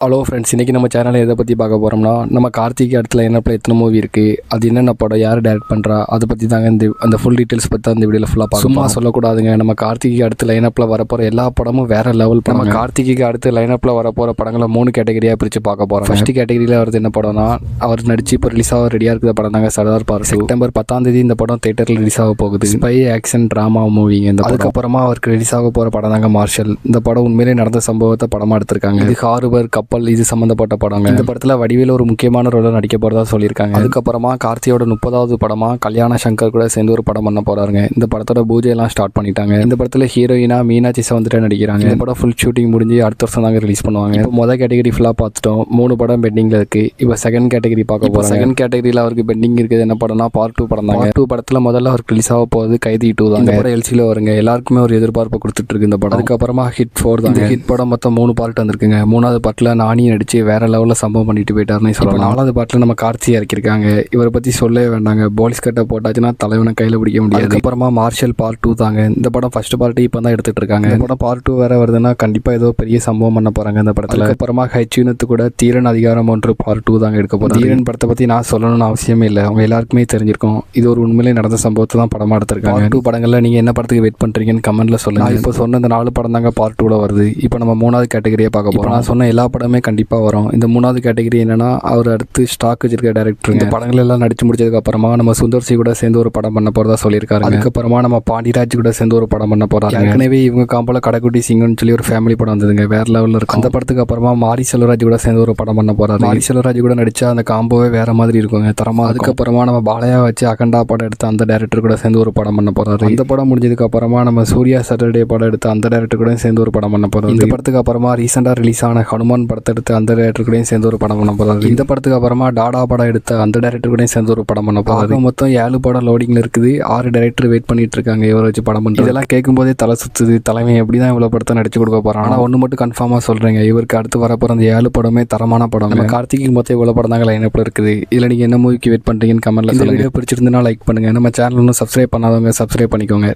Hello friends, இன்றைக்கி நம்ம சேனலில் எதை பற்றி பார்க்க போகிறோம்னா, நம்ம கார்த்திக் அடுத்த லைனப்பில் எத்தனை மூவி இருக்குது, அது என்னென்ன படம், யார் டேரக்ட் பண்ணுறா, அதை பற்றி தாங்க அந்த ஃபுல் டீட்டெயில்ஸ் பற்றி அந்த வீடியோவில் ஃபுல்லாக பார்க்க. சும்மா சொல்லக்கூடாதுங்க. நம்ம கார்த்திக்கு அடுத்த லைனப்பில் வரப்போகிற எல்லா படமும் வேறு லெவல் படம். நம்ம கார்த்திக்கு அடுத்த லைனப்பில் வரப்போகிற படங்களை 3 கேட்டகரியாக பிரித்து பார்க்க போகிறோம். ஃபஸ்ட்டு கேட்டகரியில் வருது என்ன படம்னா, அவர் நடிச்சு இப்போ ரிலீஸ் ஆக ரெடியாக இருக்கிற படம் தாங்க சர்தார் பார்ட் 2. செப்டம்பர் 10 இந்த படம் தேட்டரில் ரிலீஸ் ஆக போகுது. ஸ்பை ஆக்ஷன் ட்ராமா மூவிங்க இந்த. அதுக்கப்புறமா அவருக்கு ரிலீஸ் ஆக போகிற படம் தாங்க மார்ஷல். இந்த படம் உண்மையிலே நடந்த சம்பவத்தை படமாக எடுத்திருக்காங்க. இது ஹார்பர் கப்பல் இது சம்மந்தப்பட்ட படங்க. இந்த படத்தில் வடிவேல் ஒரு முக்கியமான ரோலை நடிக்க போறதா சொல்லியிருக்காங்க. அதுக்கப்புறமா கார்த்தியோட 30வது படமா கல்யாண சங்கர் கூட சேர்ந்து ஒரு படம் பண்ண போறாருங்க. இந்த படத்தோட பூஜை எல்லாம் ஸ்டார்ட் பண்ணிட்டாங்க. இந்த படத்தில் ஹீரோயினா மீனாட்சி சவுந்தரராஜன் நடிக்கிறாங்க. இந்த படம் ஃபுல் ஷூட்டிங் முடிஞ்சு அடுத்த வருஷம் தாங்க ரிலீஸ் பண்ணுவாங்க. இப்போ மொதல் கேட்டகரி ஃபுல்லாக பார்த்துட்டோம். 3 படம் பெண்டிங்ல இருக்கு. இப்போ செகண்ட் கேட்டகரி பார்க்க போறோம். செகண்ட் கேட்டகரியில் அவருக்கு பெண்டிங் இருக்குது என்ன படம்னா பார்ட் 2 படம் தாங்க. 2 படத்தில் முதல்ல அவருக்கு ரிலீஸ் ஆக போகுது கைதி 2 தான். இந்த படம் எல்சியில் வருங்க. எல்லாருக்குமே ஒரு எதிர்பார்ப்பு கொடுத்துட்டு இருக்கு இந்த படம். அதுக்கப்புறமா ஹிட் 4 தான். இந்த ஹிட் படம் மொத்தம் 3 பார்ட் வந்திருக்குங்க. 3வது பார்ட்டில் நானி நடிச்சு வேற லெவலில் சம்பவம் பண்ணிட்டு போயிட்டாருன்னு சொல்லலாம். 4வது பாட்டில் நம்ம கார்த்தியை இறக்கிருக்காங்க. இவரை பற்றி சொல்லவே வேண்டாங்க. போலீஸ் கட்டை போட்டாச்சுன்னா தலைவனை கையில் பிடிக்க முடியாது. அதுக்கப்புறமா மார்ஷல் பார்ட் 2 தாங்க. இந்த படம் ஃபர்ஸ்ட் பார்ட்டி இப்போ தான் எடுத்துட்டு இருக்காங்க. இந்த படம் பார்ட் 2 வேற வருதுன்னா கண்டிப்பாக ஏதோ பெரிய சம்பவம் பண்ண போறாங்க இந்த படத்தில். அதுக்கப்புறமா ஹைச்சூனத்து கூட தீரன் அதிகாரம் 1 பார்ட் 2 தாங்க எடுக்க போறாங்க. தீரன் படத்தை பற்றி நான் சொல்லணும்னு அவசியமே இல்லை. அவங்க எல்லாருக்குமே தெரிஞ்சிருக்கும். இது ஒரு உண்மையிலே நடந்த சம்பவத்தை தான் படமாக எடுத்திருக்காங்க. பார்ட் 2 படங்களில் நீங்கள் என்ன படத்துக்கு வெயிட் பண்ணுறீங்கன்னு கமெண்ட்ல சொல்லுங்க. இப்போ சொன்ன இந்த 4 படம் தாங்க பார்ட் 2ல வருது. இப்போ நம்ம 3வது கேட்டகரியை பார்க்க போகிறோம். நான் சொன்ன எல்லா படமே கண்டிப்பாக வரும். இந்த 3வது கேட்டகரி என்னன்னா, அவர் அடுத்து ஸ்டாக் வச்சிருக்க டைரக்டர். இந்த படங்கள் எல்லாம் நடிச்சு முடிச்சதுக்கு அப்புறமா நம்ம சுந்தர் சி கூட சேர்ந்து ஒரு படம் பண்ண போறதா சொல்லியிருக்காரு. அதுக்கப்புறமா நம்ம பாண்டிராஜ் கூட சேர்ந்து ஒரு படம் பண்ண போறாங்க. ஏற்கனவே இவங்க காம்போல கடைக்குட்டி சிங்கன்னு சொல்லி ஒரு ஃபேமிலி படம் வந்ததுங்க, வேற லெவலில் இருக்கும். அந்த படத்துக்கு அப்புறமா மாரி செல்வராஜ் கூட சேர்ந்து ஒரு படம் பண்ண போறாரு. மாரி செல்வராஜ் கூட நடிச்சா அந்த காம்போவே வேற மாதிரி இருக்குங்க, தரமா. அதுக்கப்புறமா நம்ம பாலையா வச்சு அகண்டா படம் எடுத்து அந்த டைரக்டர் கூட சேர்ந்து ஒரு படம் பண்ண போறாரு. இந்த படம் முடிஞ்சதுக்கு அப்புறமா நம்ம சூர்யா சாட்டர்டே படம் எடுத்து அந்த டைரக்டர் கூட சேர்ந்து ஒரு படம் பண்ண போறாரு. இந்த படத்துக்கு அப்புறமா ரீசெண்டா ரிலீஸ் ஆன ஹனுமான் படத்தை எடுத்து அந்த டைரக்டர் கூட சேர்ந்து ஒரு படம் பண்ண போறாரு. இந்த படத்துக்கு அப்புறமா டாடா படம் எடுத்த அந்த டைரக்டர் கூட சேர்ந்து ஒரு படம் பண்ண போறாரு. மொத்தம் 7 படம் லோடிங்ல இருக்குது. 6 டைரக்டர் வெயிட் பண்ணிட்டு இருக்காங்க இவரை வச்சு படம் பண்ணுறது. இதெல்லாம் கேட்கும் போதே தலை சுத்துது. தலைமை எப்படிதான் இவ்வளவு படத்தை நடிச்சு கொடுக்க போறான். ஆனா ஒன்று மட்டும் கன்ஃபார்மா சொல்றேங்க, இவருக்கு அடுத்து வரப்போற அந்த 7 படமே தரமான படம். நம்ம கார்த்திக்கு மொத்தம் இவ்வளவு படம் தாங்க லைனப்ல இருக்குது. இதுல நீங்க என்ன மூவிக்கு வெயிட் பண்றீங்கன்னு கமெண்ட்ல சொல்லுங்க. வீடியோ பிடிச்சிருந்தா லைக் பண்ணுங்க. நம்ம சேனல் இன்னும் சப்ஸ்கிரைப் பண்ணாதவங்க சப்ஸ்கிரைப் பண்ணிக்கோங்க.